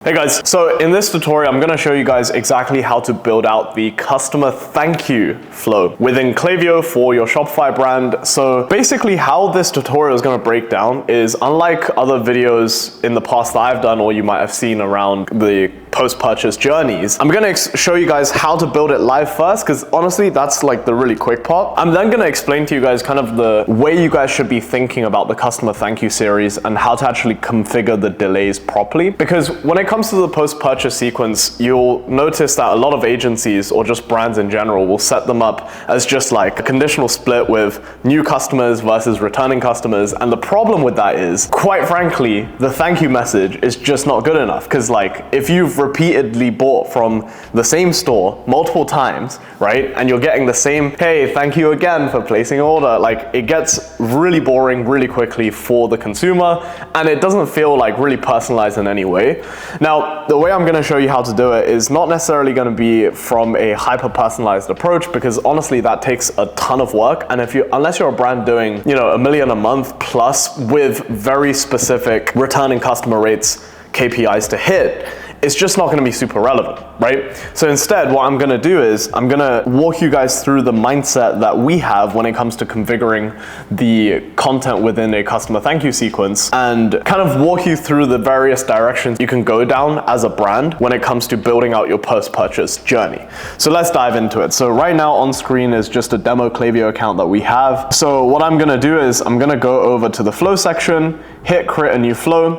Hey guys, so in this tutorial, I'm going to show you guys exactly how to build out the customer thank you flow within Klaviyo for your Shopify brand. So basically how this tutorial is going to break down is, unlike other videos in the past that I've done or you might have seen around the post-purchase journeys, I'm going to show you guys how to build it live first, because honestly, that's like the really quick part. I'm then going to explain to you guys kind of the way you guys should be thinking about the customer thank you series and how to actually configure the delays properly. Because when it comes to the post-purchase sequence, you'll notice that a lot of agencies or just brands in general will set them up as just like a conditional split with new customers versus returning customers. And the problem with that is, quite frankly, the thank you message is just not good enough. Because like, if you've repeatedly bought from the same store multiple times, right, and you're getting the same, hey, thank you again for placing an order, like it gets really boring really quickly for the consumer, and it doesn't feel like really personalized in any way. Now, the way I'm going to show you how to do it is not necessarily going to be from a hyper-personalized approach, because honestly, that takes a ton of work. And unless you're a brand doing, $1 million a month plus with very specific returning customer rates, KPIs to hit, it's just not going to be super relevant, right? So instead, what I'm going to do is I'm going to walk you guys through the mindset that we have when it comes to configuring the content within a customer thank you sequence, and kind of walk you through the various directions you can go down as a brand when it comes to building out your post-purchase journey. So let's dive into it. So right now on screen is just a demo Klaviyo account that we have. So what I'm going to do is I'm going to go over to the flow section, hit create a new flow.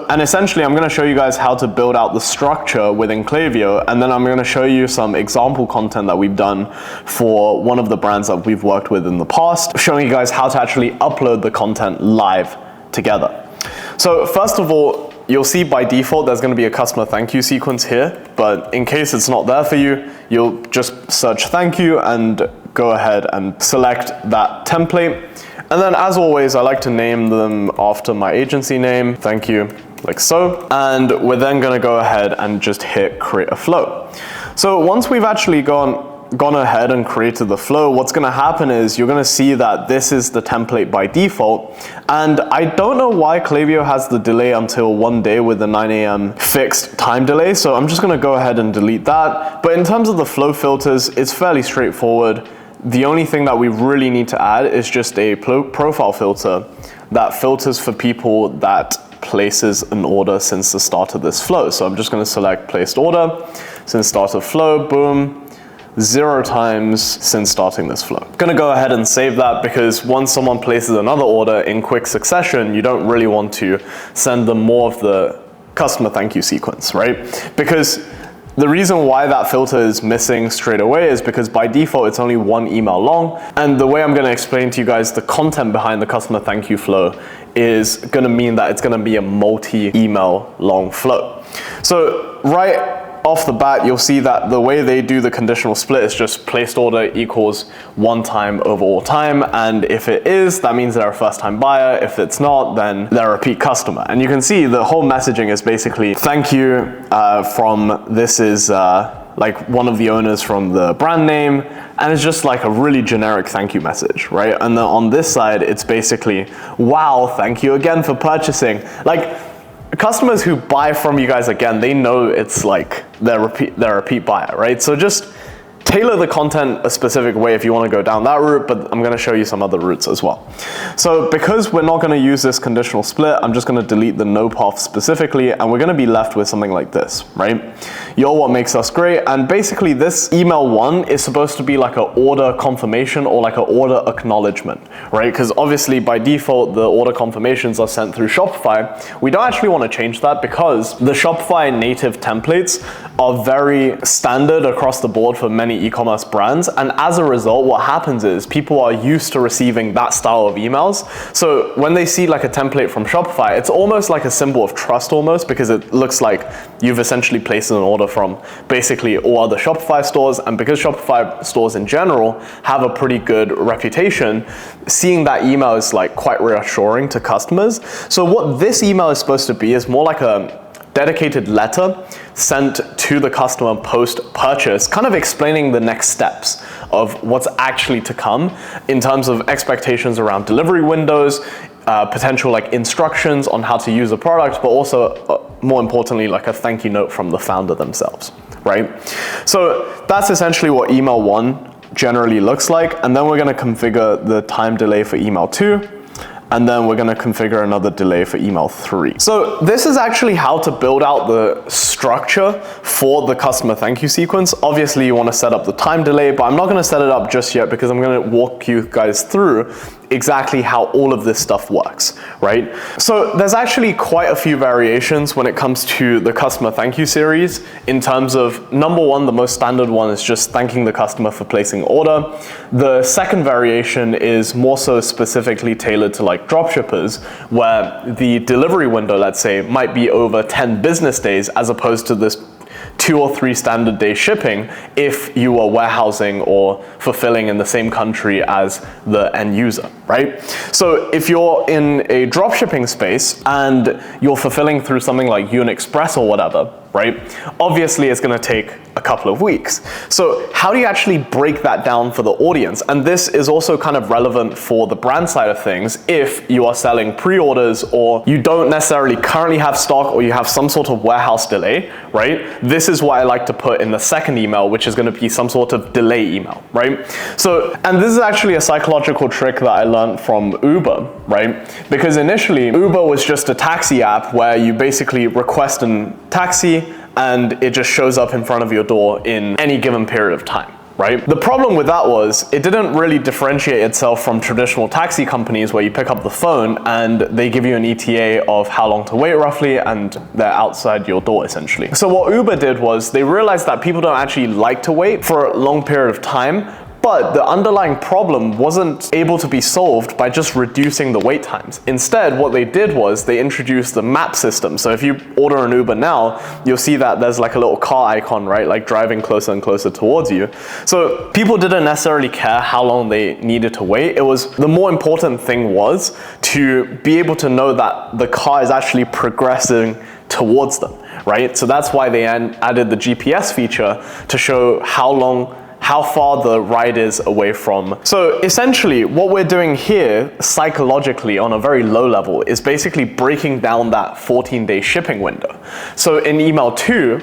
And essentially I'm going to show you guys how to build out the structure within Klaviyo, and then I'm going to show you some example content that we've done for one of the brands that we've worked with in the past, showing you guys how to actually upload the content live together. So first of all, you'll see by default there's going to be a customer thank you sequence here, but in case it's not there for you, you'll just search thank you and go ahead and select that template. And then as always, I like to name them after my agency name, thank you, like so. And we're then gonna go ahead and just hit create a flow. So once we've actually gone ahead and created the flow, what's gonna happen is you're gonna see that this is the template by default. And I don't know why Klaviyo has the delay until 1 day with the 9 a.m. fixed time delay. So I'm just gonna go ahead and delete that. But in terms of the flow filters, it's fairly straightforward. The only thing that we really need to add is just a profile filter that filters for people that places an order since the start of this flow. So I'm just going to select placed order since start of flow, boom, 0 times since starting this flow. I'm going to go ahead and save that, because once someone places another order in quick succession, you don't really want to send them more of the customer thank you sequence, right? Because the reason why that filter is missing straight away is because by default, it's only 1 email long. And the way I'm going to explain to you guys the content behind the customer thank you flow is going to mean that it's going to be a multi-email long flow. So right off the bat, you'll see that the way they do the conditional split is just placed order equals 1 time over all time. And if it is, that means they're a first time buyer. If it's not, then they're a repeat customer. And you can see the whole messaging is basically thank you this is like one of the owners from the brand name. And it's just like a really generic thank you message, right? And then on this side, it's basically, wow, thank you again for purchasing. Like, customers who buy from you guys again, they know it's like they're a repeat buyer, right? So just tailor the content a specific way if you want to go down that route, but I'm going to show you some other routes as well. So because we're not going to use this conditional split, I'm just going to delete the no path specifically, and we're going to be left with something like this, right? You're what makes us great. And basically this email 1 is supposed to be like an order confirmation or like an order acknowledgement, right? Because obviously by default, the order confirmations are sent through Shopify. We don't actually want to change that, because the Shopify native templates are very standard across the board for many e-commerce brands. And as a result, what happens is people are used to receiving that style of emails. So when they see like a template from Shopify, it's almost like a symbol of trust almost, because it looks like you've essentially placed an order from basically all other Shopify stores. And because Shopify stores in general have a pretty good reputation, seeing that email is like quite reassuring to customers. So what this email is supposed to be is more like a dedicated letter sent to the customer post-purchase, kind of explaining the next steps of what's actually to come in terms of expectations around delivery windows, potential like instructions on how to use a product, but also more importantly, like a thank you note from the founder themselves, right? So that's essentially what email 1 generally looks like. And then we're going to configure the time delay for email 2. And then we're gonna configure another delay for email 3. So this is actually how to build out the structure for the customer thank you sequence. Obviously you wanna set up the time delay, but I'm not gonna set it up just yet because I'm gonna walk you guys through exactly how all of this stuff works, right? So there's actually quite a few variations when it comes to the customer thank you series in terms of, number 1, the most standard one is just thanking the customer for placing order. The second variation is more so specifically tailored to like dropshippers, where the delivery window, let's say, might be over 10 business days as opposed to this 2 or 3 standard day shipping if you are warehousing or fulfilling in the same country as the end user, right? So if you're in a dropshipping space and you're fulfilling through something like Express or whatever, right? Obviously it's gonna take a couple of weeks. So how do you actually break that down for the audience? And this is also kind of relevant for the brand side of things if you are selling pre-orders or you don't necessarily currently have stock or you have some sort of warehouse delay, right? This is what I like to put in the second email, which is gonna be some sort of delay email, right? So, and this is actually a psychological trick that I learned from Uber, right? Because initially Uber was just a taxi app where you basically request a taxi and it just shows up in front of your door in any given period of time, right? The problem with that was it didn't really differentiate itself from traditional taxi companies where you pick up the phone and they give you an ETA of how long to wait roughly and they're outside your door essentially. So what Uber did was they realized that people don't actually like to wait for a long period of time, but the underlying problem wasn't able to be solved by just reducing the wait times. Instead, what they did was they introduced the map system. So if you order an Uber now, you'll see that there's like a little car icon, right? Like driving closer and closer towards you. So people didn't necessarily care how long they needed to wait. It was, the more important thing was to be able to know that the car is actually progressing towards them, right? So that's why they added the GPS feature to show how far the ride is away from. So essentially what we're doing here psychologically on a very low level is basically breaking down that 14-day shipping window. So in email 2,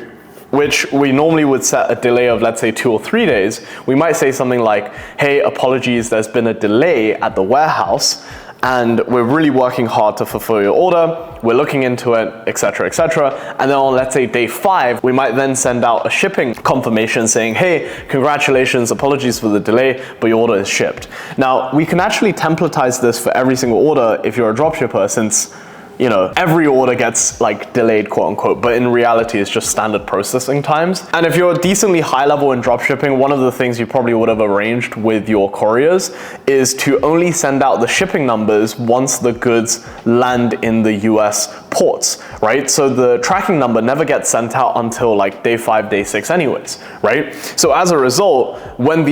which we normally would set a delay of, let's say 2 or 3 days, we might say something like, hey, apologies, there's been a delay at the warehouse and we're really working hard to fulfill your order, we're looking into it, etc., etc. And then on, let's say, day 5, we might then send out a shipping confirmation saying, hey, congratulations, apologies for the delay, but your order is shipped. Now, we can actually templatize this for every single order if you're a dropshipper, since you know, every order gets like delayed, quote unquote, but in reality it's just standard processing times. And if you're decently high level in dropshipping, one of the things you probably would have arranged with your couriers is to only send out the shipping numbers once the goods land in the US ports, right? So the tracking number never gets sent out until like day 5, day 6 anyways, right? So as a result, when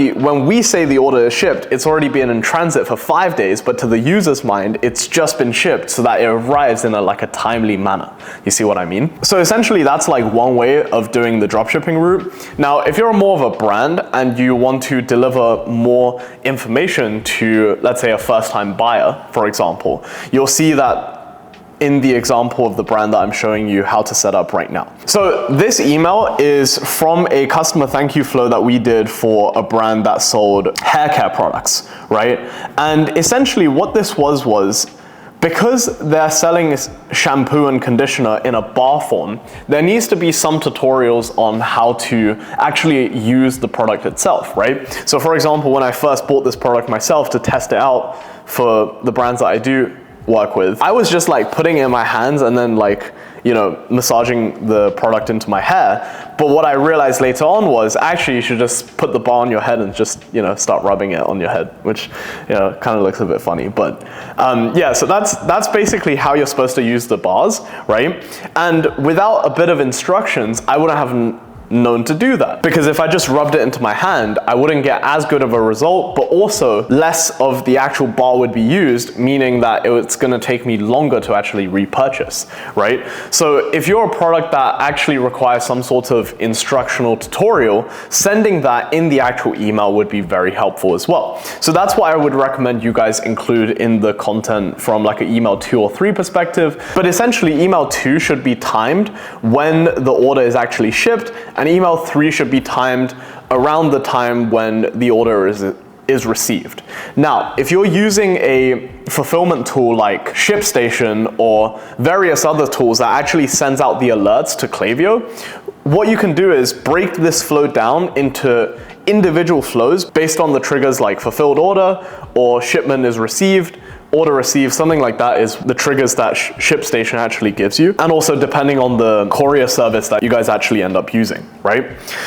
we say the order is shipped, it's already been in transit for 5 days, but to the user's mind, it's just been shipped so that it arrives in a timely manner. You see what I mean? So essentially that's like one way of doing the dropshipping route. Now, if you're more of a brand and you want to deliver more information to, let's say, a first-time buyer, for example, you'll see that in the example of the brand that I'm showing you how to set up right now. So this email is from a customer thank you flow that we did for a brand that sold hair care products, right? And essentially what this was because they're selling shampoo and conditioner in a bar form, there needs to be some tutorials on how to actually use the product itself, right? So for example, when I first bought this product myself to test it out for the brands that I do work with, I was just like putting it in my hands and then like, you know, massaging the product into my hair. But what I realized later on was actually you should just put the bar on your head and just, you know, start rubbing it on your head, which, you know, kind of looks a bit funny. But yeah, so that's basically how you're supposed to use the bars, right? And without a bit of instructions, I wouldn't have known to do that. Because if I just rubbed it into my hand, I wouldn't get as good of a result, but also less of the actual bar would be used, meaning that it's gonna take me longer to actually repurchase, right? So if you're a product that actually requires some sort of instructional tutorial, sending that in the actual email would be very helpful as well. So that's what I would recommend you guys include in the content from like an email 2 or 3 perspective. But essentially email 2 should be timed when the order is actually shipped, and email 3 should be timed around the time when the order is received. Now, if you're using a fulfillment tool like ShipStation or various other tools that actually sends out the alerts to Klaviyo, what you can do is break this flow down into individual flows based on the triggers like fulfilled order or shipment is received, order received, something like that is the triggers that ShipStation actually gives you, and also depending on the courier service that you guys actually end up using, right?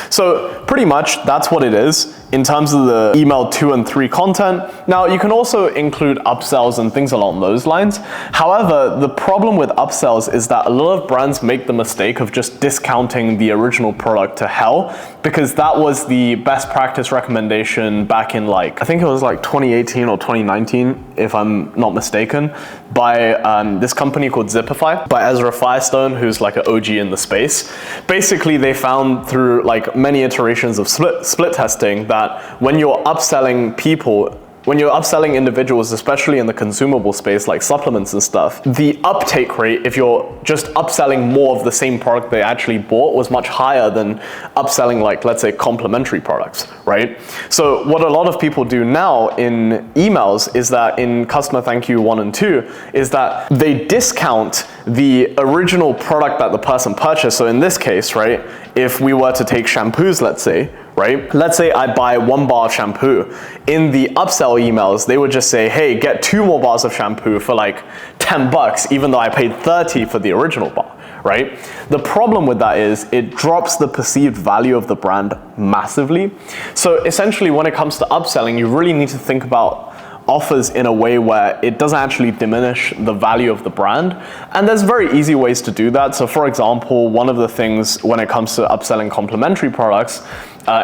So pretty much that's what it is in terms of the email 2 and 3 content. Now you can also include upsells and things along those lines. However, the problem with upsells is that a lot of brands make the mistake of just discounting the original product to hell, because that was the best practice recommendation back in like, I think it was like 2018 or 2019, if I'm not mistaken, by this company called Zipify, by Ezra Firestone, who's like an OG in the space. Basically, they found through like many iterations of split testing that when you're upselling people, when you're upselling individuals, especially in the consumable space like supplements and stuff, the uptake rate, if you're just upselling more of the same product they actually bought, was much higher than upselling like, let's say, complementary products, right? So what a lot of people do now in emails is that in customer thank you 1 and 2 is that they discount the original product that the person purchased. So in this case, right, if we were to take shampoos, let's say, right? Let's say I buy 1 bar of shampoo. In the upsell emails, they would just say, hey, get 2 more bars of shampoo for like $10, even though I paid 30 for the original bar, right? The problem with that is it drops the perceived value of the brand massively. So essentially, when it comes to upselling, you really need to think about offers in a way where it doesn't actually diminish the value of the brand. And there's very easy ways to do that. So for example, one of the things when it comes to upselling complementary products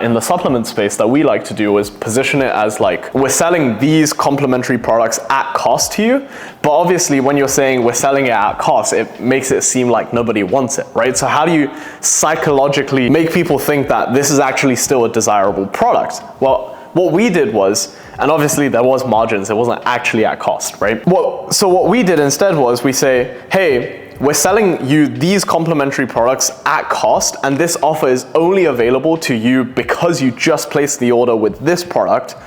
in the supplement space that we like to do is position it as like, we're selling these complementary products at cost to you. But obviously when you're saying we're selling it at cost, it makes it seem like nobody wants it, right? So how do you psychologically make people think that this is actually still a desirable product? Well, what we did was, and obviously there was margins, it wasn't actually at cost, right? So what we did instead was we say, hey, we're selling you these complementary products at cost, and this offer is only available to you because you just placed the order with this product.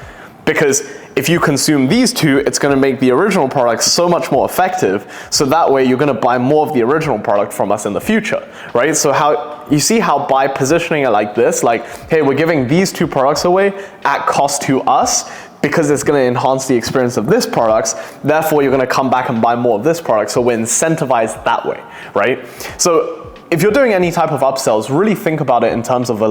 Because if you consume these 2, it's gonna make the original product so much more effective. So that way you're gonna buy more of the original product from us in the future, right? So how you see how by positioning it like this, like, hey, we're giving these 2 products away at cost to us, because it's going to enhance the experience of this product, therefore you're going to come back and buy more of this product, so we're incentivized that way, right? So if you're doing any type of upsells, really think about it in terms of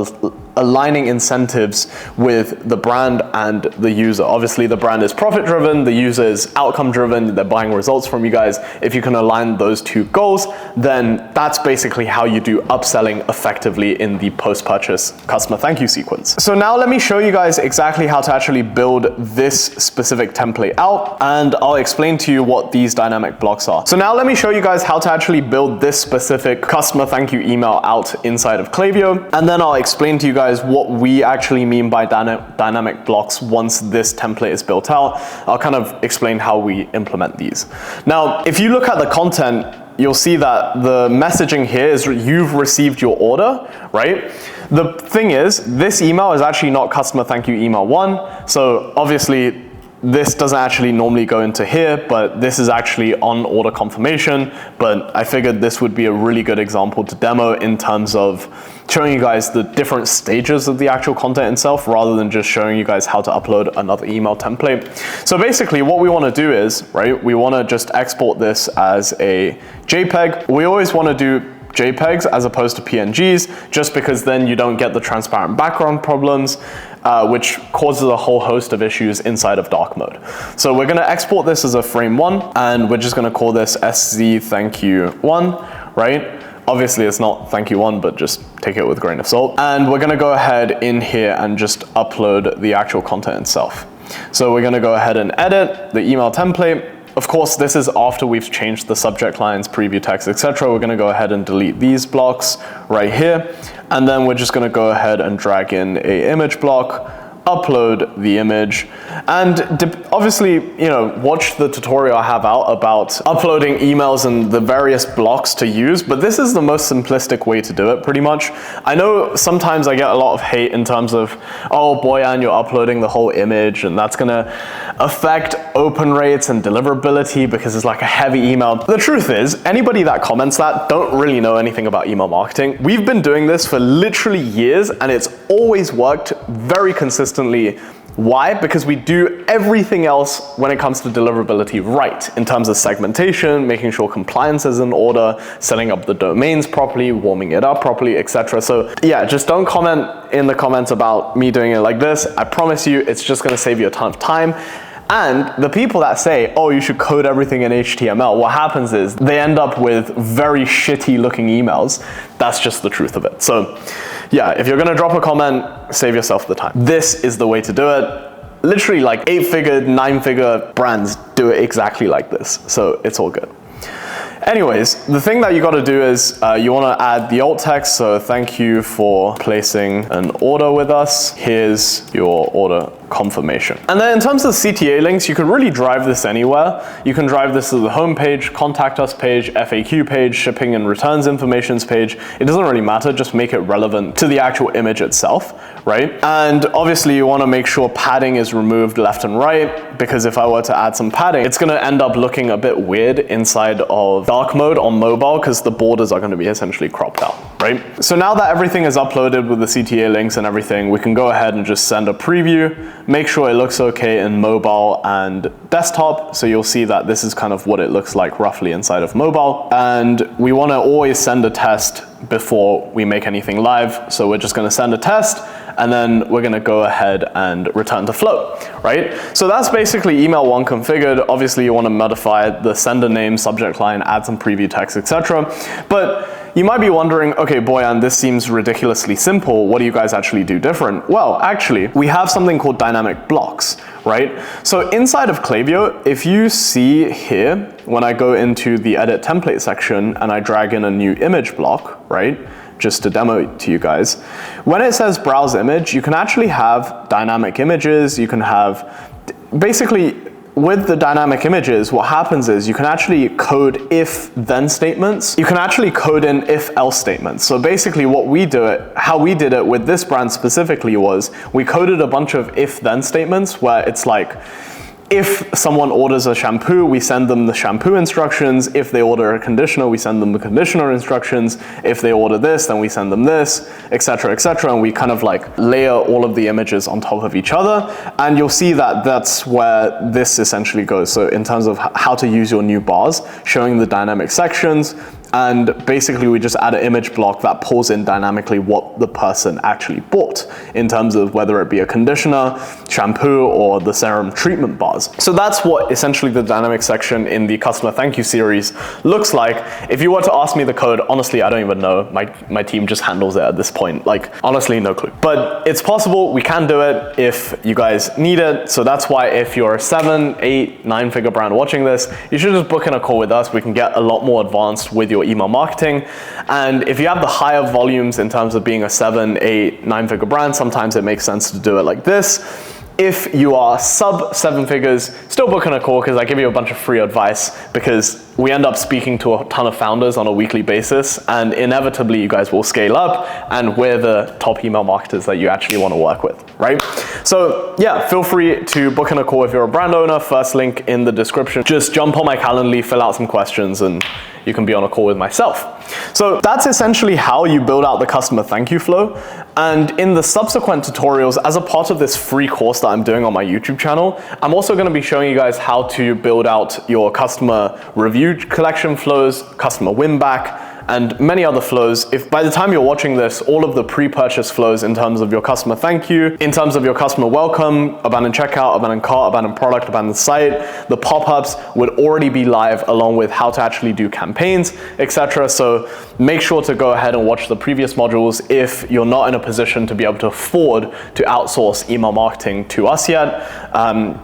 aligning incentives with the brand and the user. Obviously the brand is profit driven, the user is outcome driven, they're buying results from you guys. If you can align those 2 goals, then that's basically how you do upselling effectively in the post-purchase customer thank you sequence. So now let me show you guys exactly how to actually build this specific template out, and I'll explain to you what these dynamic blocks are. So now let me show you guys how to actually build this specific customer thank you email out inside of Klaviyo, and then I'll explain to you guys what we actually mean by dynamic blocks once this template is built out. I'll kind of explain how we implement these. Now, if you look at the content, you'll see that the messaging here is you've received your order, right? The thing is, this email is actually not customer thank you email 1. So obviously this doesn't actually normally go into here, but this is actually on order confirmation. But I figured this would be a really good example to demo in terms of showing you guys the different stages of the actual content itself, rather than just showing you guys how to upload another email template. So basically what we want to do is, right, we want to just export this as a JPEG. We always want to do JPEGs as opposed to PNGs, just because then you don't get the transparent background problems, which causes a whole host of issues inside of dark mode. So we're going to export this as a frame 1, and we're just going to call this SZ thank you 1, right? Obviously it's not thank you one, but just take it with a grain of salt. And we're gonna go ahead in here and just upload the actual content itself. So we're gonna go ahead and edit the email template. Of course, this is after we've changed the subject lines, preview text, etc. We're gonna go ahead and delete these blocks right here. And then we're just gonna go ahead and drag in a image block, upload the image, and obviously, you know, watch the tutorial I have out about uploading emails and the various blocks to use, but this is the most simplistic way to do it, pretty much. I know sometimes I get a lot of hate in terms of, oh, Boyan, you're uploading the whole image, and that's gonna affect open rates and deliverability because it's like a heavy email. The truth is, anybody that comments that don't really know anything about email marketing. We've been doing this for literally years, and it's always worked very consistently. Why? Because we do everything else when it comes to deliverability right, in terms of segmentation, making sure compliance is in order, setting up the domains properly, warming it up properly, etc. So yeah, just don't comment in the comments about me doing it like this. I promise you, it's just gonna save you a ton of time. And the people that say, oh, you should code everything in HTML, what happens is they end up with very shitty looking emails. That's just the truth of it. So yeah, if you're gonna drop a comment, save yourself the time. This is the way to do it. Literally like 8-figure, 9-figure brands do it exactly like this. So it's all good. Anyways, the thing that you got to do is you want to add the alt text. So thank you for placing an order with us. Here's your order confirmation. And then in terms of CTA links, you can really drive this anywhere. You can drive this to the home page, contact us page, FAQ page, shipping and returns informations page. It doesn't really matter, just make it relevant to the actual image itself, right? And obviously you want to make sure padding is removed left and right, because if I were to add some padding, it's going to end up looking a bit weird inside of dark mode on mobile because the borders are going to be essentially cropped out, right? So now that everything is uploaded with the CTA links and everything, we can go ahead and just send a preview. Make sure it looks okay in mobile and desktop. So you'll see that this is kind of what it looks like roughly inside of mobile. And we want to always send a test before we make anything live. So we're just going to send a test, and then we're going to go ahead and return to flow, right? So that's basically email one configured. Obviously you want to modify the sender name, subject line, add some preview text, etc. But you might be wondering, okay, Boyan, this seems ridiculously simple. What do you guys actually do different? Well, actually, we have something called dynamic blocks, right? So inside of Klaviyo, if you see here, when I go into the edit template section and I drag in a new image block, right? Just to demo it to you guys. When it says browse image, you can actually have dynamic images. You can have, basically, with the dynamic images, what happens is you can actually code if-then statements. You can actually code in if-else statements. So basically how we did it with this brand specifically was we coded a bunch of if-then statements where it's like, if someone orders a shampoo, we send them the shampoo instructions. If they order a conditioner, we send them the conditioner instructions. If they order this, then we send them this, etc., etc. And we kind of like layer all of the images on top of each other. And you'll see that that's where this essentially goes. So in terms of how to use your new bars, showing the dynamic sections, and basically we just add an image block that pulls in dynamically what the person actually bought in terms of whether it be a conditioner, shampoo, or the serum treatment bars. So that's what essentially the dynamic section in the customer thank you series looks like. If you were to ask me the code, honestly, I don't even know. My team just handles it at this point. Like, honestly, no clue. But it's possible, we can do it if you guys need it. So that's why if you're a 7, 8, 9-figure brand watching this, you should just book in a call with us. We can get a lot more advanced with your email marketing. And if you have the higher volumes in terms of being a 7, 8, 9-figure brand, sometimes it makes sense to do it like this. If you are sub 7 figures, still book in a call because I give you a bunch of free advice, because we end up speaking to a ton of founders on a weekly basis, and inevitably you guys will scale up and we're the top email marketers that you actually want to work with, right? So yeah, feel free to book in a call if you're a brand owner. First link in the description. Just jump on my Calendly, fill out some questions, and you can be on a call with myself. So that's essentially how you build out the customer thank you flow. And in the subsequent tutorials, as a part of this free course that I'm doing on my YouTube channel, I'm also going to be showing you guys how to build out your customer review collection flows, customer win back, and many other flows. If by the time you're watching this, all of the pre-purchase flows in terms of your customer thank you, in terms of your customer welcome, abandoned checkout, abandoned cart, abandoned product, abandoned site, the pop-ups would already be live along with how to actually do campaigns, etc. So make sure to go ahead and watch the previous modules if you're not in a position to be able to afford to outsource email marketing to us yet.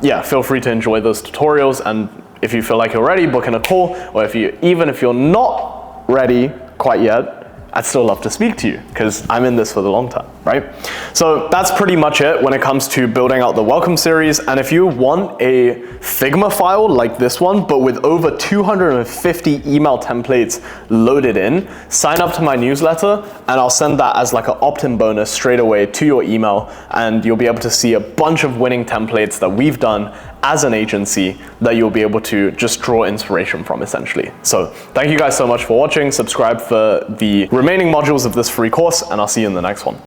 Yeah, feel free to enjoy those tutorials, and if you feel like you're ready, book in a call, or even if you're not ready quite yet, I'd still love to speak to you because I'm in this for the long term, right? So that's pretty much it when it comes to building out the welcome series. And if you want a Figma file like this one, but with over 250 email templates loaded in, sign up to my newsletter and I'll send that as like an opt-in bonus straight away to your email, and you'll be able to see a bunch of winning templates that we've done as an agency that you'll be able to just draw inspiration from, essentially. So thank you guys so much for watching. Subscribe for the remaining modules of this free course, and I'll see you in the next one.